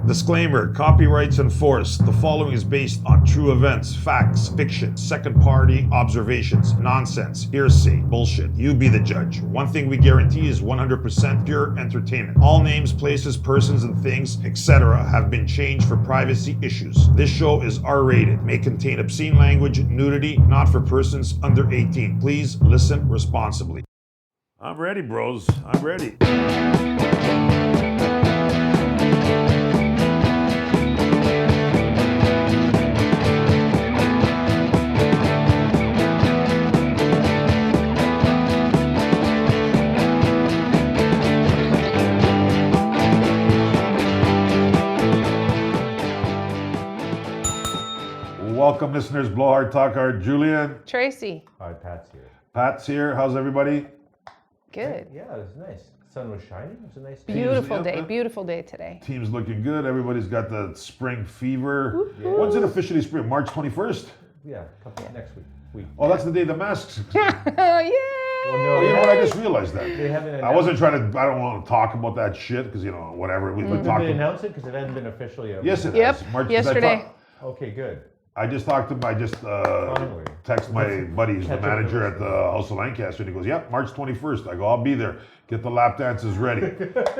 Disclaimer, copyrights enforced. The following is based on true events, facts, fiction, second party observations, nonsense, hearsay, bullshit. You be the judge. One thing we guarantee is 100% pure entertainment. All names, places, persons, and things, etc. have been changed for privacy issues. This show is R-rated, may contain obscene language, nudity, not for persons under 18. Please listen responsibly. I'm ready, bros. I'm ready. Welcome, listeners. Blowhard, Talk Hard. Julian. Tracy. Hi, Pat's here. Pat's here. How's everybody? Good. Yeah, it was nice. The sun was shining. It was a nice day. Beautiful Teams, day. yeah. Beautiful day today. Team's looking good. Everybody's got the spring fever. Yeah. When's it officially spring? March 21st? Yeah, next week. Oh, that's the day the masks. Oh, yeah. Well, Oh, you know what? I just realized that. They haven't announced I wasn't trying to, I don't want to talk about that shit because, you know, whatever. We've been Did talking. they announce it? Because it hadn't been officially out. Yes, it Yep, has. March, 'cause yesterday. Okay, good. I just talked to him. I just Finally. text my buddy, he's the Catch up manager with at the House of Lancaster, and he goes, "Yep, March 21st." I go, "I'll be there. Get the lap dances ready."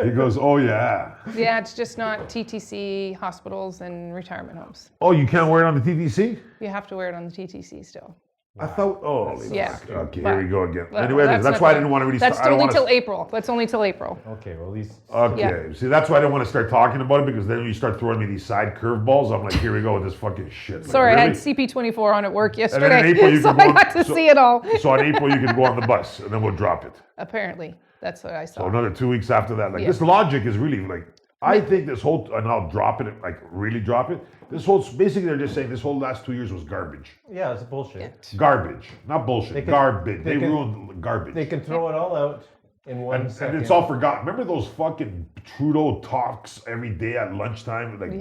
He goes, "Oh yeah." Yeah, it's just not TTC, hospitals, and retirement homes. Oh, you can't wear it on the TTC? You have to wear it on the TTC still. I thought. Oh, Yeah. okay. But- Here we go again. Well, Anyway, that's not why I the- didn't want to really. That's I don't only wanna- till April. That's only till April. Okay, well, these. Okay, Yeah. see, that's why I don't want to start talking about it because then when you start throwing me these side curveballs, I'm like, here we go with this fucking shit. Like, Sorry, I had really? CP24 on at work then in yesterday, April you so can go I on- got to so- see it all. So in April you can go on the bus and then we'll drop it. Apparently, that's what I So saw. another 2 weeks after that, like Yeah. this logic is really like, I think this whole, and I'll drop it, like really drop it. This whole, basically they're just saying this whole last 2 years was garbage. Yeah, it's bullshit. Garbage, not bullshit, They can- garbage. They, they can- ruined garbage. They can throw it all out in one and second. it's all forgotten. Remember those fucking Trudeau talks every day at lunchtime? Like,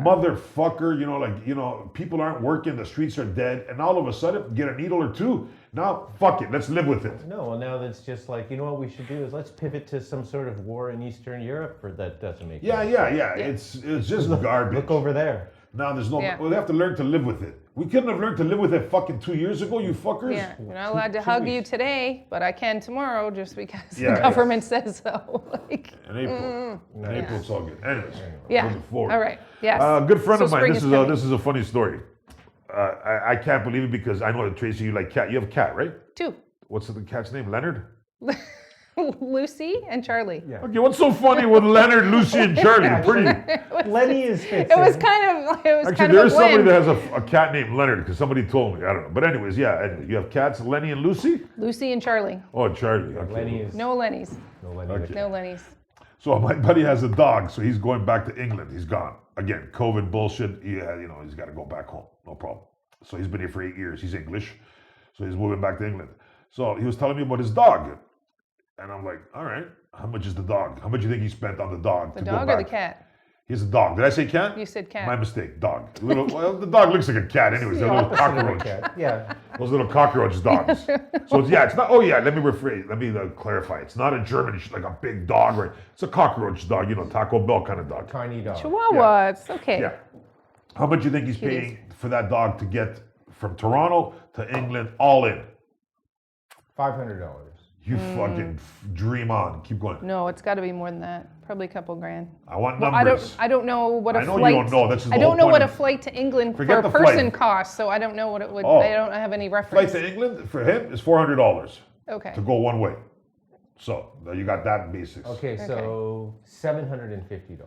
motherfucker, people aren't working, the streets are dead, and all of a sudden, get a needle or two. Now, fuck it, let's live with it. No, well, now that's just like, you know what we should do is let's pivot to some sort of war in Eastern Europe, or that doesn't make Yeah. sense. It's just garbage. Look over there. Now there's no. Yeah. We have to learn to live with it. We couldn't have learned to live with it fucking 2 years ago, you fuckers. Yeah, you're not allowed to Two hug you weeks. today, but I can tomorrow just because Yeah, the government says so. Like, In April. In April, it's all good. Anyways, yeah. moving forward. All right. Yes. A good friend So of mine. spring This is is coming. this is a funny story. I can't believe it because I know that Tracy, you like cat. You have a cat, right? 2. What's the cat's name? Leonard. Lucy and Charlie. Yeah. Okay, what's so funny with Leonard, Lucy, and Charlie? Pretty. Lenny is fixing. It was kind of Actually, kind there's of a somebody blend. that has a cat named Leonard because somebody told me. I don't know. But anyways, yeah. Anyway, you have cats, Lenny and Lucy. Lucy and Charlie. Oh, and Charlie. Okay. Lenny is. No Lenny's. No, Lenny. Okay. No Lenny's. So my buddy has a dog, so he's going back to England. He's gone again. COVID bullshit. Yeah, he's got to go back home. No problem. So he's been here for 8 years. He's English, so he's moving back to England. So he was telling me about his dog, and I'm like, all right, how much is the dog? How much do you think he spent on the dog? The to dog go or back? the cat? He's a dog. Did I say cat? You said cat. My mistake. Dog. Well, the dog looks like a cat, anyways. They're little cockroach. Yeah. Those little cockroach dogs. So it's not. Oh yeah. Let me rephrase. Let me clarify. It's not a German like a big dog, right? It's a cockroach dog. Taco Bell kind of dog. Tiny dog. Chihuahua. It's okay. Yeah. How much do you think he's Cuties. paying for that dog to get from Toronto to England all in? $500. You fucking dream on. Keep going. No, it's got to be more than that. Probably a couple grand. I want Well, numbers. I don't know what a I know you flight. don't know. That's just I the whole don't know what point a of- flight to England Forget for a the person flight. costs, so I don't know what it would. Oh. I don't have any Flight reference. to England for him is $400 Okay. to go one way. So you got that basics. Okay, so $750.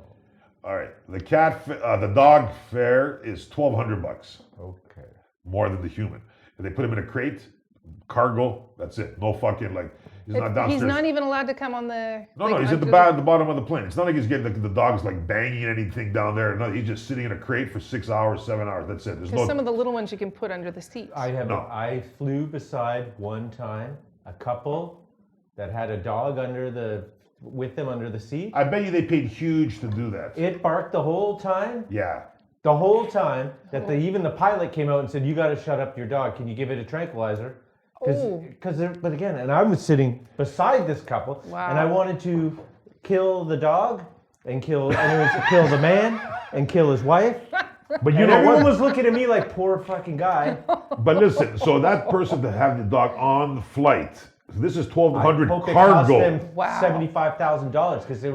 All right. The dog fare is $1,200. Okay. More than the human. If they put him in a crate, cargo, that's it. No fucking he's not downstairs. He's not even allowed to come on the. No, he's at the bottom of the plane. It's not like he's getting the dog's like banging anything down there. No, he's just sitting in a crate for 6 hours, 7 hours. That's it. There's Because no. some of the little ones you can put under the seat. I flew beside one time a couple that had a dog with them under the seat. I bet you they paid huge to do that. It barked the whole time. Yeah. The whole time that even the pilot came out and said, "You got to shut up your dog. Can you give it a tranquilizer?" But again, and I was sitting beside this couple, Wow. and I wanted to kill the dog and kill the man and kill his wife. But you And know everyone what? was looking at me like, poor fucking guy. But listen, so that person that had the dog on the flight, this is $1,200 I hope it cost cargo. them Wow. $75,000 because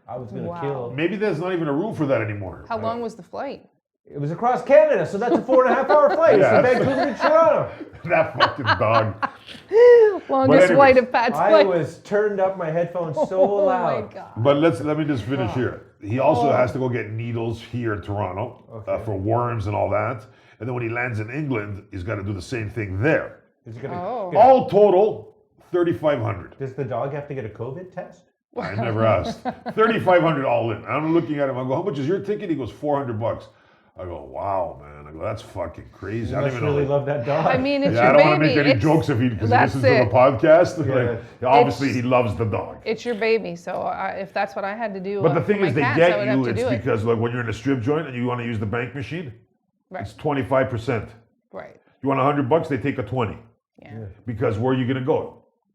I was going to Wow. kill. Maybe there's not even a room for that anymore. How long was the flight? It was across Canada, so that's a 4.5-hour flight. Yeah. It's from Vancouver to Toronto. That fucking dog. Longest anyways, flight of Pat's I flight. was turned up my headphones so Oh loud. my God. But let me just finish here. He also has to go get needles here in Toronto for worms and all that. And then when he lands in England, he's got to do the same thing there. Is he gonna, Oh. All total, $3,500. Does the dog have to get a COVID test? I never asked. $3,500 all in. I'm looking at him. I go, how much is your ticket? He goes, $400. I go, wow, man. I go, that's fucking crazy. You I don't must even really know. love that dog. I mean, it's Yeah, I your don't baby. want to make any It's- jokes because he that's listens to the it. podcast. Yeah. Like, obviously, It's- he loves the dog. It's your baby, so if that's what I had to do, But the for thing my is, they cats, I get would you. have to It's do it. because like when you're in a strip joint and you want to use the bank machine, Right. it's 25%. Right. You want $100, they take a 20. Yeah. Because where are you gonna go?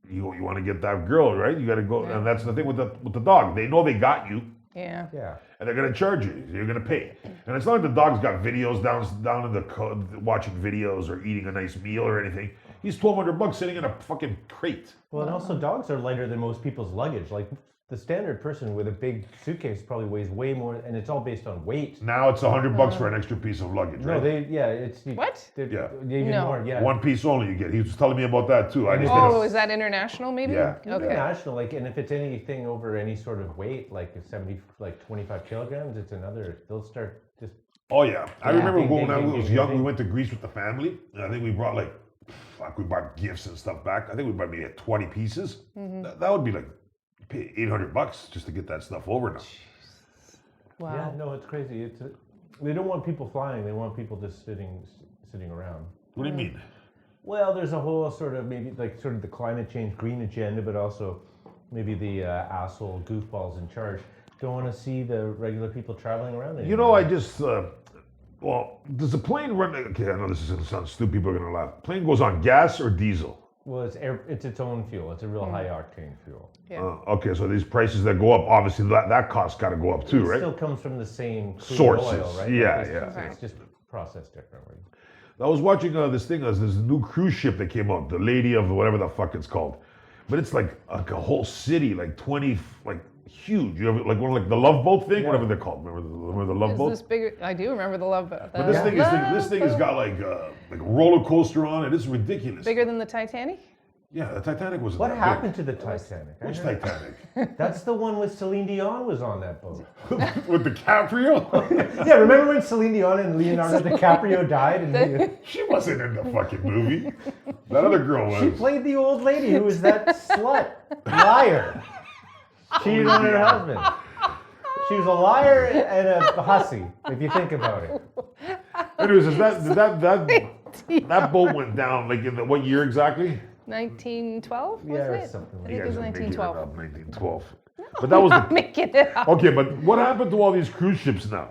You want to get that girl, right? You got to go, Yeah. and that's the thing with the dog. They know they got you, Yeah. Yeah. and they're gonna charge you. You're gonna pay. And it's not like the dog's got videos down in the watching videos or eating a nice meal or anything. He's $1,200 sitting in a fucking crate. Well, and also dogs are lighter than most people's luggage. Like the standard person with a big suitcase probably weighs way more, and it's all based on weight. Now it's $100 for an extra piece of luggage, No, right? it's What? Yeah. Even No. more. Yeah. One piece only you get. He was telling me about that too. I just Oh, didn't. is that international? Maybe. Yeah. Okay. International, like, and if it's anything over any sort of weight, like 25 kilograms, it's another. They'll start just. Oh yeah, I Yeah. remember Ding, when ding, I ding, was ding, young. ding. We went to Greece with the family, and I think we brought we bought gifts and stuff back. I think we bought maybe 20 pieces. That would be like you pay $800 just to get that stuff over now. Wow. Yeah, no, it's crazy. They don't want people flying. They want people just sitting around. What do you mean? Well, there's a whole sort of maybe like sort of the climate change green agenda, but also maybe the asshole goofballs in charge don't want to see the regular people traveling around anymore. You know, I just well, does a plane run? Okay, I know this is gonna sound stupid. People are gonna laugh. Plane goes on gas or diesel? Well, it's its own fuel. It's a real high octane fuel. Yeah. Okay, so these prices that go up, obviously that cost got to go up too, It right? still comes from the same crude Sources. oil, right? Yeah, Like, yeah. It's just processed differently. I was watching this thing. There's this new cruise ship that came out, the Lady of whatever the fuck it's called, but it's like a whole city, like 20, like huge. You have like one like the Love Boat thing, whatever they're called. Remember the Love Is Boat? this bigger? I do remember the love boat. But this The thing this thing has got like a roller coaster on it. It's ridiculous. bigger than the Titanic. Yeah, the Titanic wasn't What that happened to the Titanic? I big. Which heard- Titanic? That's the one with Celine Dion was on that boat. With DiCaprio? Yeah, remember when Celine Dion and Leonardo DiCaprio died? And She wasn't in the fucking movie. That other girl was. she played the old lady who was that slut, liar. Cheated on her husband. She was a liar and a hussy, if you think about it. Anyways, that boat went down like in what year exactly? 1912 was Yeah, or it? something I like think it was are making it 1912. up, 1912. But that was I'm the, making it up. okay. But what happened to all these cruise ships now?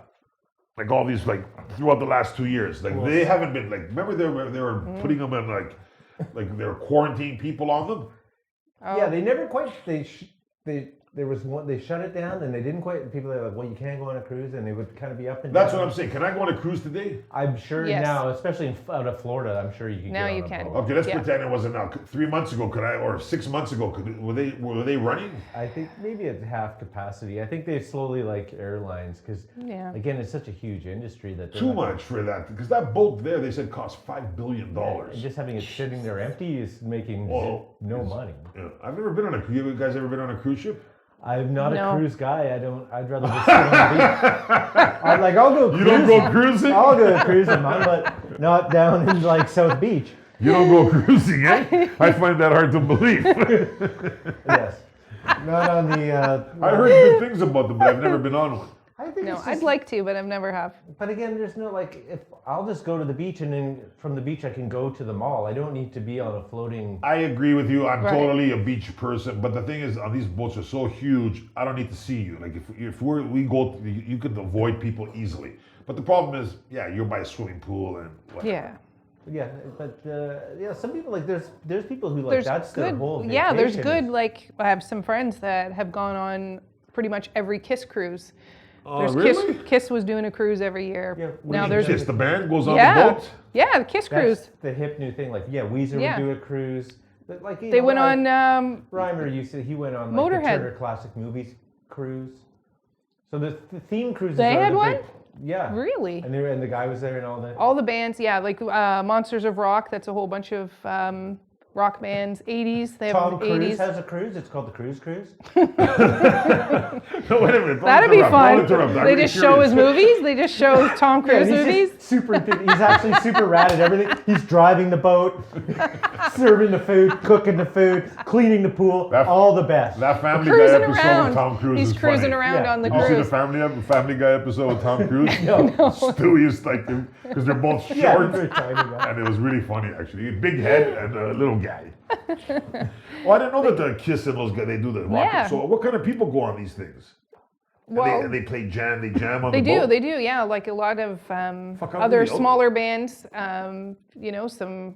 Like all these like throughout the last 2 years, like they haven't been like. Remember they were putting them in like they were quarantining people on them. Yeah, they never quite. There was one. They shut it down, and they didn't quite. People are like, "Well, you can't go on a cruise," and they would kind of be up and That's down. what I'm saying. Can I go on a cruise today? I'm sure Yes. now, especially out of Florida, I'm sure you can. Now get on you a can. boat. Okay, let's Yeah. pretend it wasn't now. 3 months ago, could I, or 6 months ago, were they running? I think maybe at half capacity. I think they slowly like airlines because Yeah. again, it's such a huge industry that they're Too not- much for that because that boat there they said cost $5 billion. And just having it sitting there empty is making Well, no money. Yeah. I've never been on a cruise. You guys ever been on a cruise ship? I'm not No. a cruise guy. I'd rather just sit on the beach. I'll go You cruising. don't go cruising? I'll go cruising, man, but not down in like South Beach. You don't go cruising, eh? I find that hard to believe. Yes. Not on the. I heard good things about them, but I've never been on one. I think No, it's I'd just- like to, but I've never have. But again, there's no like. If I'll just go to the beach and then from the beach I can go to the mall. I don't need to be on a floating. I agree with you. I'm Right. totally a beach person, but the thing is, on these boats are so huge. I don't need to see you. Like if we go, you could avoid people easily. But the problem is, yeah, you're by a swimming pool and whatever. Yeah. Yeah, but yeah, some people like there's people who like There's that's their good. whole. Yeah, there's vacation good. is- Like I have some friends that have gone on pretty much every Kiss cruise. Oh, really? Kiss was doing a cruise every year. Yeah, Now we there's Kiss, the band goes on the yeah, boat? yeah, the Kiss That's cruise. the hip new thing. Like, yeah, Weezer Yeah. would do a cruise. But like, They went on Reimer used to. He went on like Motorhead. the Turner Classic Movies cruise. So the theme cruises. They are had the one? big- yeah. Really? And the guy was there and all that. All the bands, yeah, like Monsters of Rock. That's a whole bunch of rock bands. 80s. They have Tom Cruise 80s. has a cruise. It's called the Cruise Cruise. No, wait a minute. That'd be fun. They I'm just show his curious. movies. They just show Tom Cruise he's movies. just super. He's actually super rad at everything. He's driving the boat, serving the food, cooking the food, cleaning the pool. All the best. That Family Guy Cruising episode around. with Tom Cruise He's is cruising funny. around Yeah. on the Did you see the cruise. Family Guy episode with Tom Cruise? No. Stewie is like, because they're both short, Yeah, very tiny guy. and it was really funny actually. Big head and a little guy. Well, I didn't know that the Kiss and those guys, they do the rocket. Yeah. So what kind of people go on these things? Well, And they play jam, they jam on They the do, boat? they do, yeah. Like a lot of Fuck, how other many- smaller bands. Some.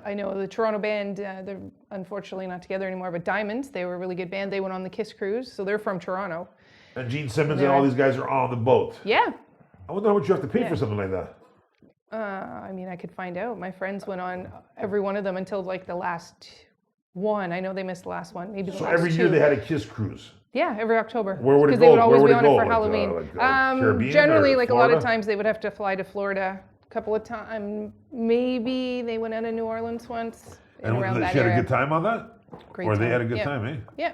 I know the Toronto band. They're unfortunately not together anymore. But Diamonds, they were a really good band. They went on the Kiss cruise, so they're from Toronto. And Gene Simmons and all these guys are on the boat. Yeah. I wonder how much you have to pay Yeah. for something like that. I mean, I could find out. My friends went on every one of them until like the last one. I know they missed the last one. Maybe the So last every year two. they had a Kiss cruise. Yeah, every October. Where would it Because they go? would always Where be would it on it go? for Like, Halloween. Caribbean Generally, or like a lot of Florida? times they would have to fly to Florida a couple of times. Maybe they went out of New Orleans once. And around that she had area. a good time on that? Great Or they time. had a good Yeah. time, eh? Yeah.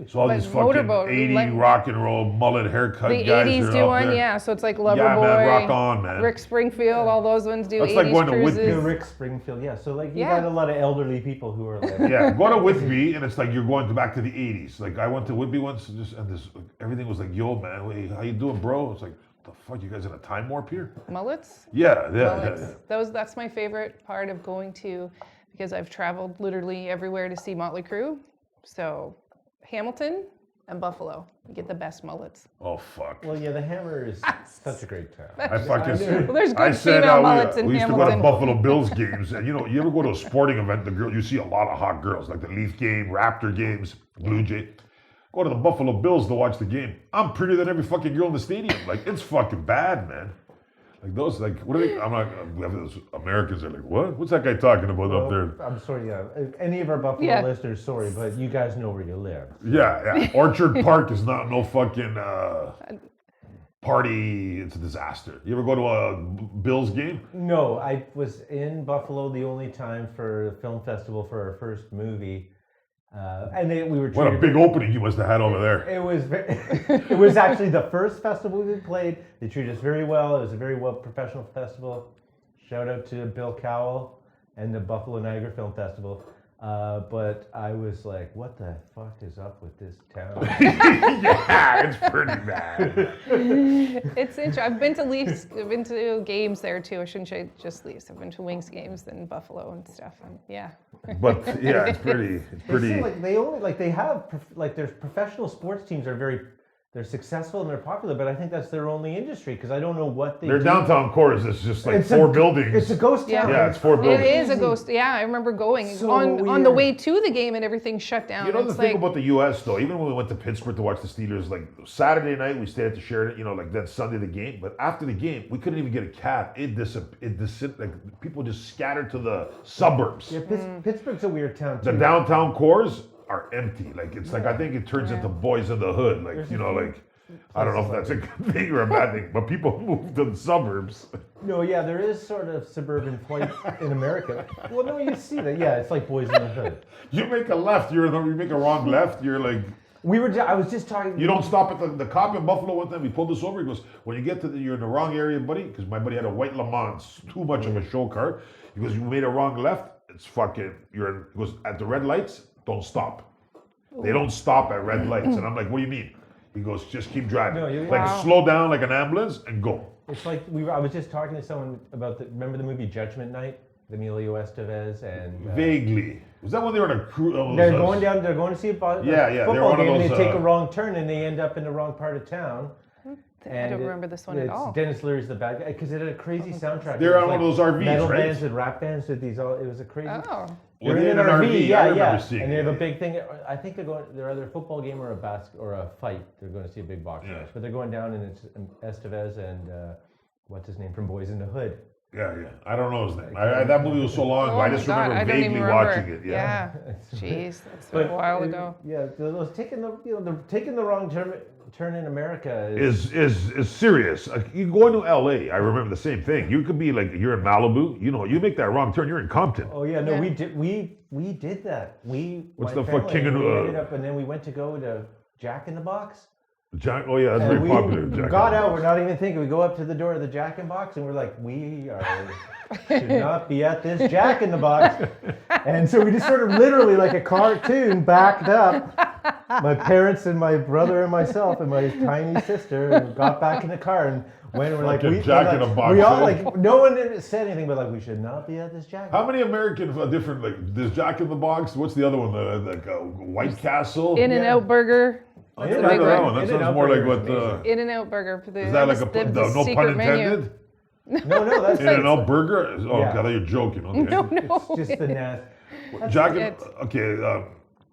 So all But these fucking motorboat, 80 like- rock and roll mullet haircut The guys 80s are do up one, there. yeah. So it's like Yeah, Loverboy, man, rock on, man. Rick Springfield, all those ones do That's 80s like going to cruises. Whitby. Yeah, Rick Springfield, yeah. So like you Yeah. got a lot of elderly people who are like, Yeah, go to Whitby and it's like you're going back to the 80s. Like I went to Whitby once and everything was like, yo man, wait, how you doing, bro? It's like, the fuck, you guys in a time warp here? Mullets. Yeah. Mullets. That's my favorite part of going to, because I've traveled literally everywhere to see Motley Crue. So Hamilton and Buffalo, you get the best mullets. Oh fuck. well, yeah, the Hammer is such a great town. I fucking. Well, there's good I said female mullets in we used to go Hamilton. to Buffalo Bills games, and you ever go to a sporting event? You see a lot of hot girls, like the Leaf game, Raptor games, Blue Jay. Go to the Buffalo Bills to watch the game. I'm prettier than every fucking girl in the stadium. Like it's fucking bad, man. Like those, like what are they? I'm like, we have those Americans are like, what? What's that guy talking about up there? I'm sorry, yeah. If any of our Buffalo Yeah. listeners, sorry, but you guys know where you live. Yeah. Orchard Park is not no fucking party. It's a disaster. You ever go to a Bills game? No, I was in Buffalo the only time for a film festival for our first movie, and we were What a treated. big opening you must have had over there. It was it was actually the first festival we played. They treated us very well. It was a very well professional festival. Shout out to Bill Cowell and the Buffalo Niagara Film Festival. But I was like, what the fuck is up with this town? Yeah, it's pretty bad. It's interesting. I've been to Leafs. I've been to games there too. I shouldn't say just Leafs. I've been to Wings games in Buffalo and stuff. Yeah. But yeah, it's pretty. They seem like they only like they have like their professional sports teams are they're successful and they're popular, but I think that's their only industry because I don't know what they Their do. downtown core is just like It's four a, buildings. It's a ghost Yeah. town. Yeah, it's four It buildings. is a ghost. Yeah, I remember going So on the weird. way to the game and everything shut down. You know the It's thing like, about the U.S. though, even when we went to Pittsburgh to watch the Steelers, like Saturday night we stayed at the Sheraton, like then Sunday the game. But after the game, we couldn't even get a cab. Like people just scattered to the suburbs. Yeah, Pittsburgh's a weird town The too. downtown cores are empty. Like it's like I think it turns into Boys in the Hood. Like like I don't know if that's a good thing or a bad thing, but people move to the suburbs. No, yeah, there is sort of suburban flight in America. Well, no, you see that. Yeah, it's like Boys in the Hood. You make a left, you make a wrong left, you're like. I was just talking. You don't stop at the cop in Buffalo one time. We pulled this over. He goes, when you get to you're in the wrong area, buddy, because my buddy had a white Le Mans, too much of a show car. He goes, you made a wrong left. It's fucking. He goes at the red lights. Don't stop. They don't stop at red lights. And I'm like, what do you mean? He goes, just keep driving. No, slow down like an ambulance and go. It's like I was just talking to someone about remember the movie Judgment Night, with Emilio Estevez and. Vaguely. Was that when they were on a cruise? They're going down. They're going to see a Yeah, they're football one of game, and they those, take a wrong turn, and they end up in the wrong part of town. I don't remember this one at all. Dennis Leary's the bad guy because it had a crazy soundtrack. They're It was on one of those RVs, metal right? bands and rap bands with these. It was a crazy. Oh. Well, they had an RV. I remember seeing And they it. have a big thing. I think they're either a football game or a fight. They're going to see a big boxing match. But they're going down and it's Estevez and what's his name from Boys in the Hood. Yeah. I don't know his name. That movie was so long ago. I just remember I don't vaguely even watching it. Yeah. Jeez, that's a while ago. Yeah, those taking the wrong turn in America is serious. You go into LA, I remember the same thing. You could be like, you're in Malibu, you make that wrong turn, you're in Compton. Oh yeah, no, we did that. What's the fuck King of ended up, and then we went to go to Jack in the Box. Oh yeah, that's very popular. We got out, we're not even thinking. We go up to the door of the Jack in the Box and we're like, should not be at this Jack in the Box. And so we just sort of literally like a cartoon backed up. My parents and my brother and myself and my tiny sister and got back in the car and went and we're like, Jack in the Box. We all like, no one said anything but like, we should not be at this Jack. How many American different, like, there's Jack in the Box, what's the other one, White Castle? In-N-Out Burger. That's a big one. That sounds more like what, In-N-Out Burger. is that like no pun intended? No, that's In-N-Out Burger? Oh, Yeah. I thought you were joking. Okay. No. it's just the nasty.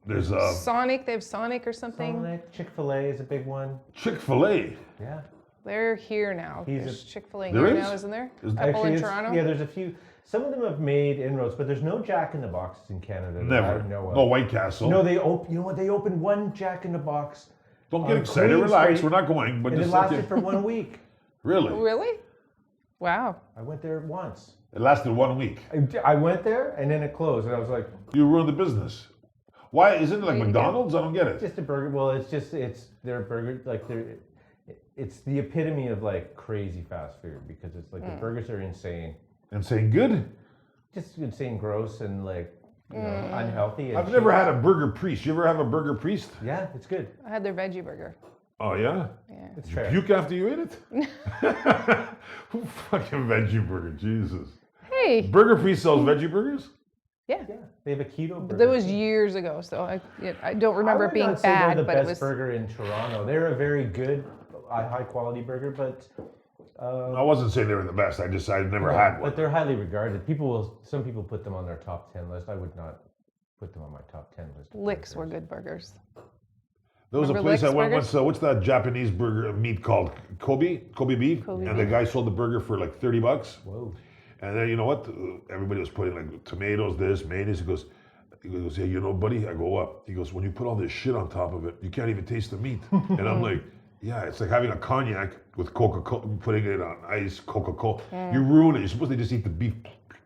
There's Sonic. They have Sonic or something. Sonic, Chick-fil-A is a big one. Chick-fil-A. Yeah. They're here now. He's There's Chick-fil-A There here is? now, isn't there? Is A couple in it's- Toronto. Yeah, there's a few. Some of them have made inroads, but there's no Jack in the Boxes in Canada. that Never. I know of. No White Castle. No, you know what? They opened one Jack in the Box. Don't get on excited. Queen Relax. Street, We're not going. But and it just lasted for 1 week. Really? Really? Wow. I went there once. It lasted 1 week. I went there and then it closed, and I was like, You ruined the business. Why isn't it like There you go. McDonald's? I don't get it. just a burger. Well, it's their burger it's the epitome of like crazy fast food because it's like the burgers are insane, And saying good. just insane, gross, and like unhealthy. And I've never had a burger priest. You ever have a burger priest? Yeah, it's good. I had their veggie burger. Oh yeah. Yeah. It's Did fair. you puke after you ate it? Who fucking veggie burger? Jesus. Hey. Burger priest sells veggie burgers? Yeah. Yeah, they have a keto burger. But that was years ago, so I don't remember I it being would not say they're bad, the but best it was. burger in Toronto. They're a very good, high quality burger, but I wasn't saying they were the best. I never had one. But they're highly regarded. Some people put them on their top 10 list. I would not put them on my top 10 list. of Licks were burgers. good burgers. There was a Remember place I Licks went burgers? once. What's that Japanese burger meat called? Kobe beef. Kobe and the beef. guy sold the burger for like $30. Whoa. And then you know what? Everybody was putting like tomatoes, this, mayonnaise. He goes, yeah, you know, buddy. I go up. He goes, when you put all this shit on top of it, you can't even taste the meat. And I'm like, yeah, it's like having a cognac with Coca-Cola, putting it on ice, Coca-Cola. You ruin it. You're supposed to just eat the beef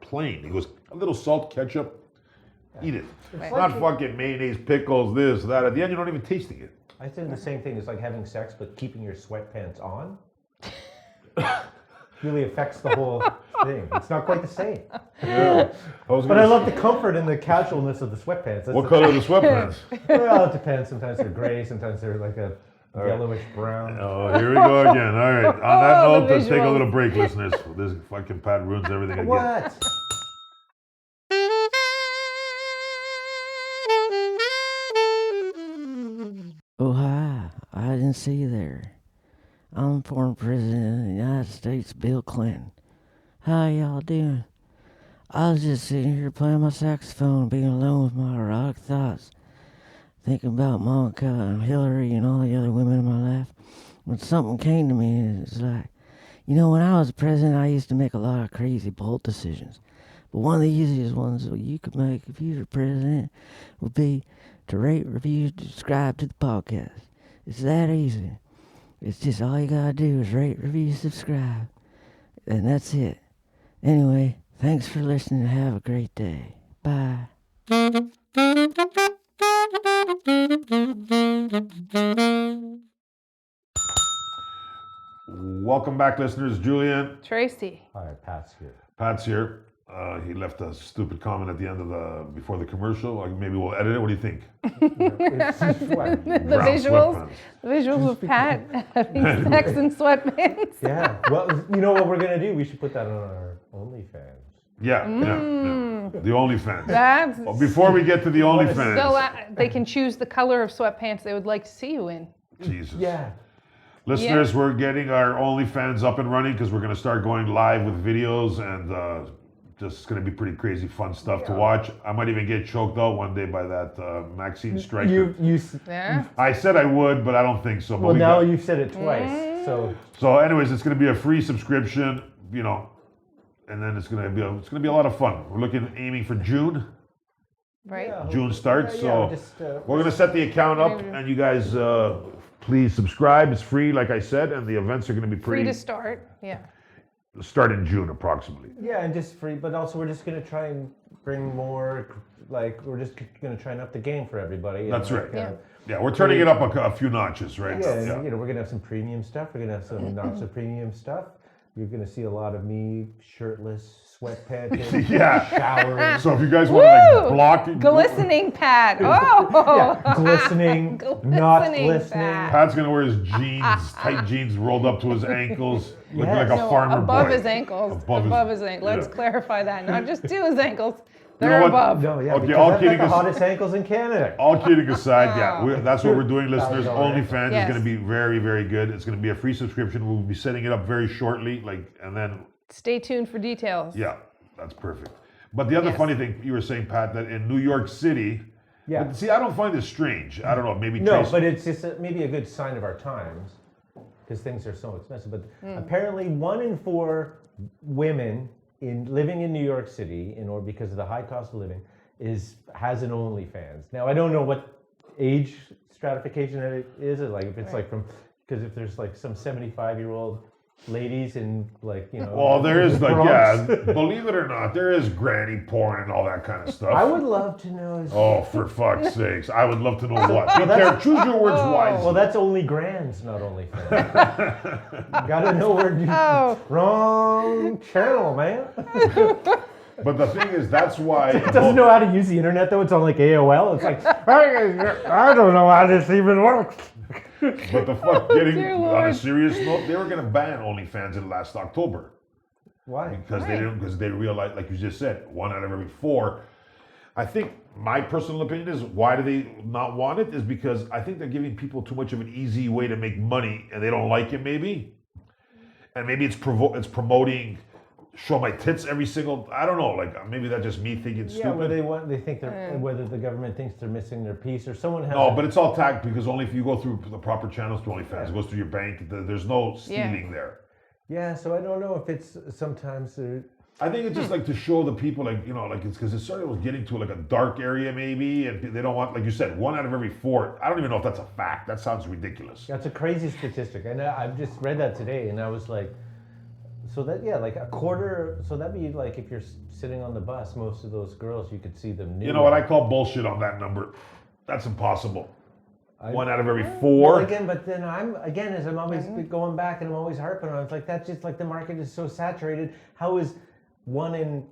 plain. He goes, a little salt, ketchup, eat it. It's not fucking mayonnaise, pickles, this, that. At the end, you're not even tasting it. I think the same thing is like having sex but keeping your sweatpants on. Really affects the whole thing. It's not quite the same. Yeah. But I love the comfort and the casualness of the sweatpants. That's What color are the sweatpants? Well, it depends. Sometimes they're gray, sometimes they're like a yellowish brown. Oh, here we go again. All right. On that Oh, the note, let's take a visuals. little break, listeners. This fucking Pat ruins everything again. What? Oh, hi. I didn't see you there. I'm former President of the United States, Bill Clinton. How y'all doing? I was just sitting here playing my saxophone, being alone with my erotic thoughts, thinking about Monica and Hillary and all the other women in my life. When something came to me, and it's like, you know, when I was president, I used to make a lot of crazy, bold decisions. But one of the easiest ones that you could make if you were president would be to rate, review, subscribe to the podcast. It's that easy. It's just all you gotta do is rate, review, subscribe. And that's it. Anyway, thanks for listening and have a great day. Bye. Welcome back, listeners. Julian, Tracy. All right, Pat's here. Pat's here. He left a stupid comment at the end of before the commercial. Like, maybe we'll edit it. What do you think? It's just what? The Brown visuals. sweatpants. The visuals of Pat having sex in sweatpants. Yeah. Well, you know what we're gonna do? We should put that on our OnlyFans. Yeah. The OnlyFans. That's Well, before we get to the OnlyFans. so they can choose the color of sweatpants they would like to see you in. Jesus. Yeah. Listeners, we're getting our OnlyFans up and running because we're going to start going live with videos and just going to be pretty crazy fun stuff to watch. I might even get choked out one day by that Maxine Stryker. Yeah. I said I would, but I don't think so. But Well, now you've said it twice, So, anyways, it's going to be a free subscription, you know, and then it's going to be a lot of fun. We're aiming for June. Right. Yeah. June starts, Yeah, so just, we're going to set the account up, and you guys please subscribe. It's free, like I said, and the events are going to be Free pretty. to start. Yeah. Start in June, approximately. Yeah, and just free, but also we're just going to try and bring more, like, we're just going to try and up the game for everybody. and, That's like, right. Yeah. Yeah, we're turning it up a few notches, right? Yeah, and, you know, we're going to have some premium stuff. We're going to have some not so premium stuff. You're going to see a lot of me shirtless, sweatpants, Yeah. showering. So if you guys want to like Woo! block it, Glistening Pat. Oh. Yeah, glistening, not Glistening glistening. Pat. Pat's gonna wear his jeans, tight jeans rolled up to his ankles, looking Yes. like a No, farmer above boy. his ankles. Above his ankles. Let's yeah. clarify that. Not just to his ankles. You know They're what? above. No, yeah, Okay, because all that's kidding like the aside- hottest ankles in Canada. All kidding aside, yeah, that's what we're doing, listeners. all right. OnlyFans Yes. is going to be very, very good. It's going to be a free subscription. We'll be setting it up very shortly, and then Stay tuned for details. yeah, that's perfect. But the other Yes. funny thing you were saying, Pat, that in New York City, Yeah. but see, I don't find this strange. I don't know, maybe No, Tracy- but it's just maybe a good sign of our times because things are so expensive. But apparently, 1 in 4 women living in New York City, because of the high cost of living, has an OnlyFans. Now, I don't know what age stratification it is. Like if it's like because if there's like some 75-year-old ladies in like Well, there is like, Bronx. yeah, believe it or not, there is granny porn and all that kind of stuff. I would love to know. Oh, for fuck's sakes. I would love to know what. Be careful. Choose your words wisely. Well, that's only grands, not OnlyFans. Gotta know where you. Oh. Wrong channel, man. But the thing is, that's why. Doesn't know how to use the internet though. It's on like AOL. It's like I don't know how this even works. But the fuck, getting Dear on a Lord. serious note, they were going to ban OnlyFans in last October Why? because they realized, like you just said, 1 out of every 4. I think my personal opinion is why do they not want it? Is because I think they're giving people too much of an easy way to make money, and they don't like it maybe, and maybe it's promoting. Show my tits every single. I don't know. Like maybe that's just me thinking Yeah, but stupid. they think they're whether the government thinks they're missing their piece or someone has. No, but it's all tagged because only if you go through the proper channels to OnlyFans, it goes through your bank. There's no stealing there. Yeah, so I don't know if it's sometimes. I think it's just like to show the people, like like it's because it sort of was getting to like a dark area maybe, and they don't want, like you said, 1 out of every 4. I don't even know if that's a fact. That sounds ridiculous. That's a crazy statistic, and I've just read that today, and I was like, so that like a quarter. So that'd be like if you're sitting on the bus, most of those girls you could see them nude. You know what? I call bullshit on that number. That's impossible. 1 out of every Well, 4. again, but then as I'm always going back and I'm always harping on it, it's like that's just like the market is so saturated. How is 1 in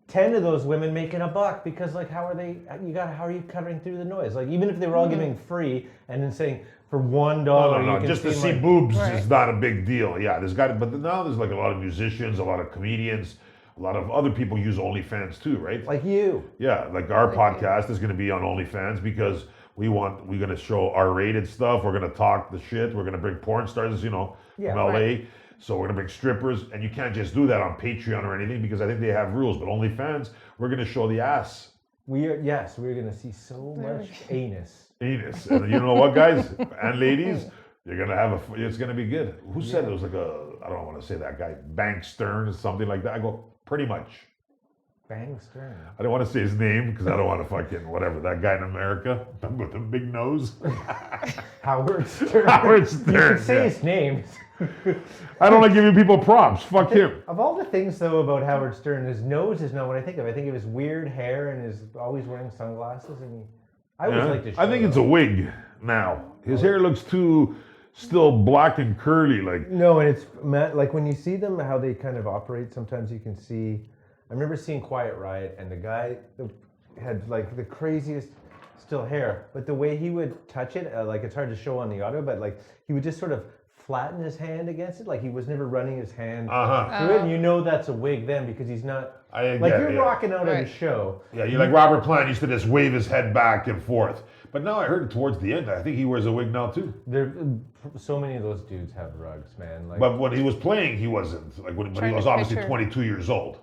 10 of those women making a buck? Because like how are you cutting through the noise? Like even if they were all giving free and then saying for $1 No, you can just to see my- boobs Right. is not a big deal. Yeah, but now there's like a lot of musicians, a lot of comedians, a lot of other people use OnlyFans too, right? like you. Yeah, like our podcast is going to be on OnlyFans because we're going to show R-rated stuff. We're going to talk the shit. We're going to bring porn stars, Yeah, from LA. right. So we're going to bring strippers, and you can't just do that on Patreon or anything because I think they have rules. But OnlyFans, we're going to show the ass, We're going to see so much anus. anus, and you know what, guys and ladies, you're going to have it's going to be good. Who said it was like I don't want to say that guy, Bank Stern or something like that. I go, pretty much. Bang Stern. I don't want to say his name because I don't want to fucking whatever, that guy in America with the big nose. Howard Stern. Howard You Stern, can say yeah. his name. I don't like giving people props. Fuck him. Of all the things though about Howard Stern, his nose is not what I think of. I think of his weird hair and his always wearing sunglasses, and I always like to show I think it's a wig now. His hair looks too still black and curly. Like No, and it's like when you see them, how they kind of operate. Sometimes you can see. I remember seeing Quiet Riot, and the guy had like the craziest still hair, but the way he would touch it, like it's hard to show on the audio, but like he would just sort of flatten his hand against it, like he was never running his hand through it, and you know that's a wig then because he's not. You're rocking out at a show. Yeah, you like Robert Plant used to just wave his head back and forth. But now I heard towards the end, I think he wears a wig now too. There, so many of those dudes have rugs, man. Like, But when he was playing, he wasn't. Like, but he Trying was to obviously picture. 22 years old.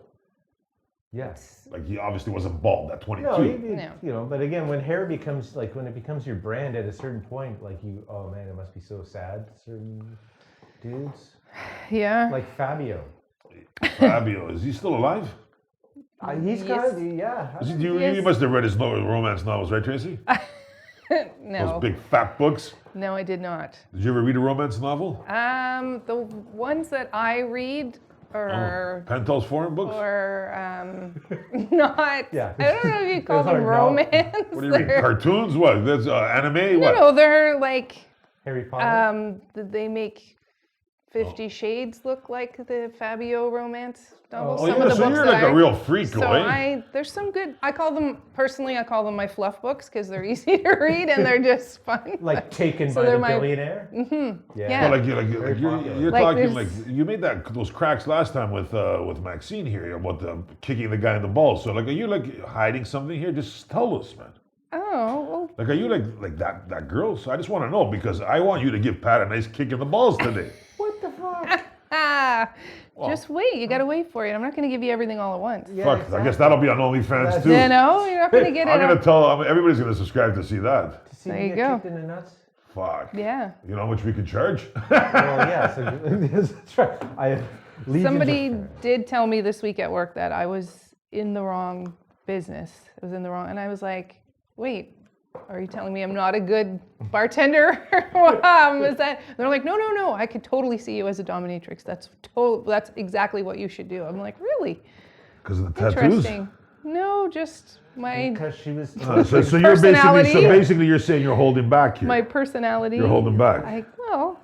Yes. Like he obviously wasn't bald at 22. No, No. you know, but again, when hair becomes like when it becomes your brand at a certain point, like oh man, it must be so sad. Certain dudes Yeah. like Fabio. Fabio, is he still alive? He's Yes. gotta be, yeah. You Yes. must have read his romance novels, right, Tracy? No. Those big fat books. No, I did not. Did you ever read a romance novel? The ones that I read are Pentel's foreign books? not. Yeah. I don't know if you call Those are them novels. romance. What do you read? Cartoons? What? That's anime? No, What? no, they're like Harry Potter. they make 50 Shades look like the Fabio romance novels. Oh, Some yeah, of the so books you're that like a I- real freak, So eh? there's some good. I call them my fluff books because they're easy to read and they're just fun. Like Taken so by they're the my- Billionaire. Mm-hmm. Yeah. Well, Very popular. you're Like talking there's- like you made those cracks last time with Maxine here about kicking the guy in the balls. So like, are you like hiding something here? Just tell us, man. Oh, well, Like, are you like that girl? So I just want to know because I want you to give Pat a nice kick in the balls today. What the fuck? just wait. You gotta wait for it. I'm not gonna give you everything all at once. Yeah, Fuck, I exactly. guess that'll be on OnlyFans too. You know, you're not gonna get it. I'm gonna on- tell. everybody's gonna subscribe to see that. See There me you get go. kicked in the nuts? Fuck. Yeah. You know how much we could charge? Well, yeah. So that's right. I have legions of Somebody fans. did tell me this week at work that I was in the wrong business. I was in the wrong, and I was like, wait, are you telling me I'm not a good bartender? Is that? They're like, no. I could totally see you as a dominatrix. That's exactly what you should do. I'm like, really? Because of the tattoos. Interesting. No, just my Because she was. So you're Personality. basically you're saying you're holding back here. my personality. You're holding back. You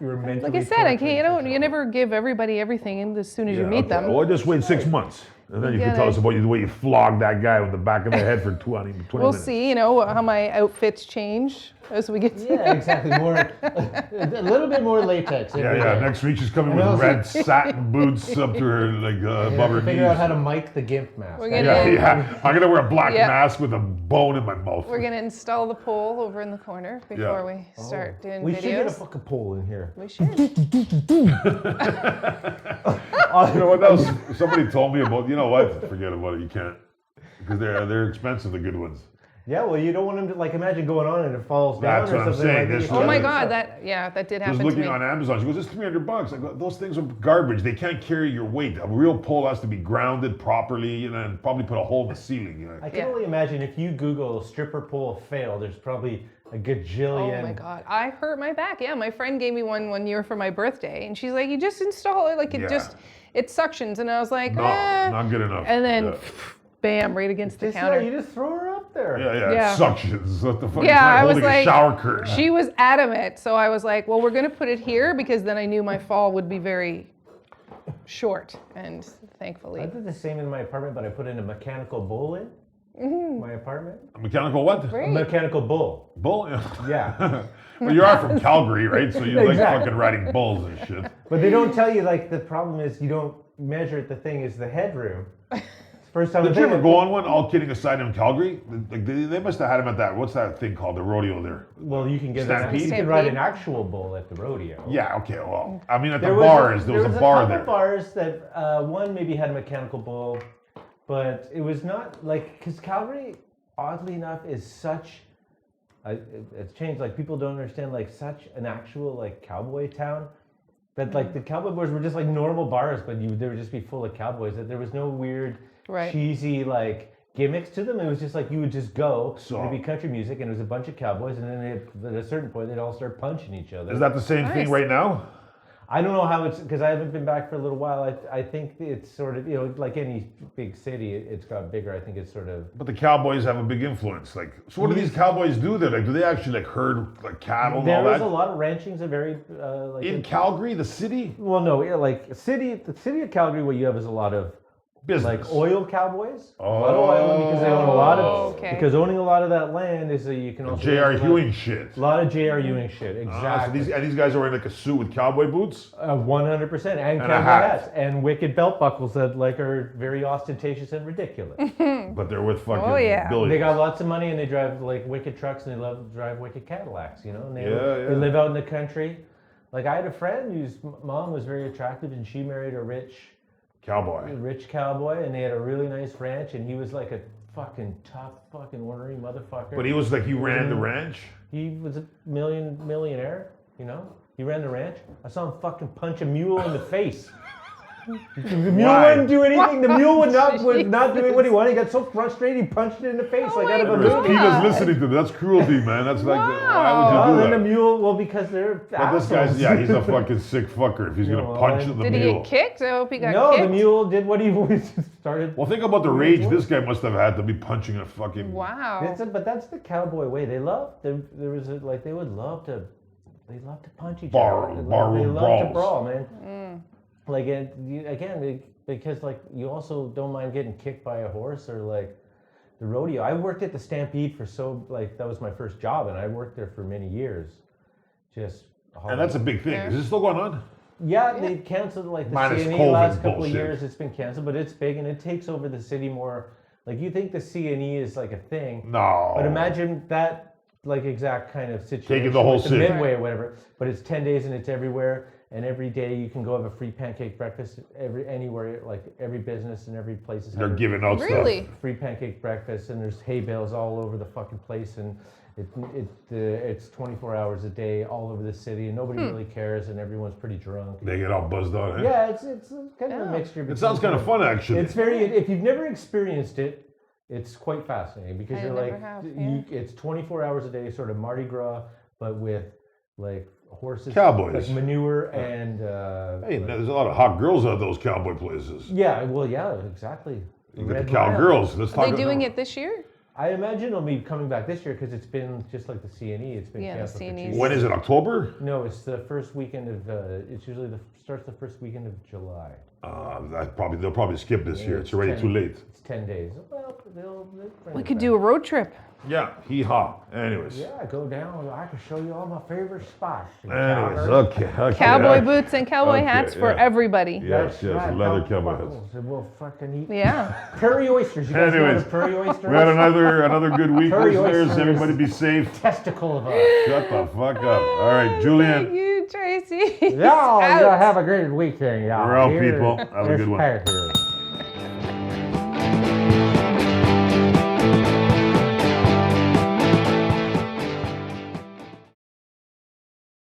were Like mentally I said, I can't. You torturing know, you never give everybody everything as soon as you Yeah, meet okay. them. Well, just wait 6 months, and then you can Get tell it. us about the way you flogged that guy with the back of the head for 20 We'll minutes. see. You know how my outfits change as we get. Yeah, exactly. More, a little bit more latex. Yeah, every yeah. day. Next week she's coming And with also- red satin boots up to her like You above have her to figure out how knees. to mic the GIMP mask. We're gonna- Yeah, yeah. I'm gonna wear a black Yeah. mask with a bone in my mouth. We're gonna install the pole over in the corner before we start doing We videos. should get a fucking poll in here. We should. You know what else? Somebody told me about. You know what? Forget about it. You can't because they're expensive. The good ones. Yeah, well, you don't want them to like imagine going on and it falls down That's or what I'm something saying. like that. This You Oh my can't- God, that did I happen was to looking me. on Amazon. She goes, "It's $300." I go, "Those things are garbage. They can't carry your weight. A real pole has to be grounded properly, and then probably put a hole in the ceiling." You know? I can Yeah. only imagine if you Google stripper pole fail, there's probably a gajillion. Oh my God, I hurt my back. Yeah, my friend gave me one year for my birthday, and she's like, "You just install it, like it Yeah. it suctions," and I was like, No, "Eh." not good enough. And then, Yeah. bam, right against the Just, counter. you just throw her up there. Yeah, Yeah. suctions. What the fuck? Yeah, it's like I was holding like, a shower curtain. She was adamant, so I was like, "Well, we're gonna put it here because then I knew my fall would be very short," and I thankfully, did the same in my apartment, but I put in a mechanical bull in my apartment. A mechanical what? A Great. mechanical bull. Bull? Yeah. Well, you are from Calgary, right? So you like Exactly. fucking riding bulls and shit. But they don't tell you, like, the problem is you don't measure it. The thing is the headroom. First time Did I you did ever it- go on one? All kidding aside, in Calgary, like they must have had him at that. What's that thing called? The rodeo there. Well, you can get Stampede? you can ride an actual bull at the rodeo. Yeah. Okay. Well, I mean, at the There was bars, there was a bar couple there. bars that one maybe had a mechanical bull, but it was not like because Calgary, oddly enough, is such. It's changed. Like people don't understand like such an actual like cowboy town. That like the cowboy bars were just like normal bars, but they would just be full of cowboys. That there was no weird, Right. cheesy like gimmicks to them. It was just like you would just go. So- It'd be country music, and it was a bunch of cowboys, and then at a certain point they'd all start punching each other. Is that the same thing Nice. right now? I don't know how it's because I haven't been back for a little while. I think it's sort of like any big city, it's got bigger. I think it's sort of. But the Cowboys have a big influence. Like, so what do these Cowboys do there? Like, do they actually like herd like cattle and all There is that? a lot of ranching's a very like In Calgary, the city? well, no, yeah, like the city of Calgary. What you have is a lot of Business. like oil cowboys. A lot of oil because they own a lot of Okay. because owning a lot of that land is you can also J.R. like, Ewing shit. A lot of J.R. Ewing shit. So Exactly. these guys are wearing like a suit with cowboy boots? 100%, and a cowboy hat. hats and wicked belt buckles that like are very ostentatious and ridiculous. But they're with fucking Oh, yeah. billions. They got lots of money and they drive like wicked trucks and they love to drive wicked Cadillacs, you know. And they, Yeah, they yeah. live out in the country. Like I had a friend whose mom was very attractive and she married a rich Cowboy. rich cowboy, and they had a really nice ranch, and he was like a fucking tough, fucking ornery motherfucker. But he was like, he ran the ranch? He was a millionaire, you know? He ran the ranch. I saw him fucking punch a mule in the face. The mule Why? wouldn't do anything. The mule was not doing Jesus. what he wanted. He got so frustrated, he punched it in the face like out of a my There's movie. peanuts listening to that. That's cruelty, man. That's like, why Oh, would you then do the that? mule, well, because they're But this guy's, assholes. yeah, he's a fucking sick fucker if he's gonna No, punch and- the Did he mule. get kicked? I hope he got No, kicked. the mule did what he started. Well, think about the rage this guy must have had to be punching a fucking. Wow. But that's the cowboy way. They love. They would love to. They love to punch each Bar- other. barroom They love to brawls. brawl, man. Like because like you also don't mind getting kicked by a horse or like the rodeo. I worked at the Stampede that was my first job, and I worked there for many years. Just And that's a big thing. Is it still going on? yeah, they canceled like the Minus CNE COVID last couple of bullshit. years. It's been canceled, but it's big and it takes over the city more. Like you think the CNE is like a thing, No. but imagine that like exact kind of situation. Taking the whole with city. Midway or whatever. But it's 10 days and it's everywhere. And every day you can go have a free pancake breakfast anywhere, like every business and every place is They're having giving out Really? stuff. free pancake breakfast, and there's hay bales all over the fucking place, and it's 24 hours a day all over the city, and nobody really cares, and everyone's pretty drunk. They get all buzzed out, eh? Yeah, it's kind of a Yeah. mixture. It sounds kind of fun, actually. It's very. If you've never experienced it, it's quite fascinating because I you're never like, have, it's 24 hours a day, sort of Mardi Gras, but with like horses, Cowboys. like manure, and Hey, like- there's a lot of hot girls at those cowboy places. yeah, well, yeah, exactly. You get the Red cowgirls. Let's Are talk they doing about it this year? I imagine it'll be coming back this year because it's been just like the CNE. It's been Yeah, the canceled for 2 CNE 's- years. When is it? October? No, it's the first weekend of. It's usually starts the first weekend of July. They'll probably skip this year. It's already 10 too late. It's 10 days. Well, they'll bring We it could back. do a road trip. Yeah, hee haw. Anyways. Yeah, go down. I can show you all my favorite spots. Anyways, okay. Cowboy boots and cowboy Okay, hats for yeah. everybody. Yes, yes, leather cowboy hats. And we'll fucking eat Yeah. prairie oysters. You guys know Anyways, what a prairie oyster We had is? another good week, Prairie listeners. oysters. Everybody be safe. Testicle of a. Shut the fuck up. All right, Julian. Thank you, Tracy. Yeah, Out. have a great weekend, y'all. We're out, Here people. Have a is good one. Pat here.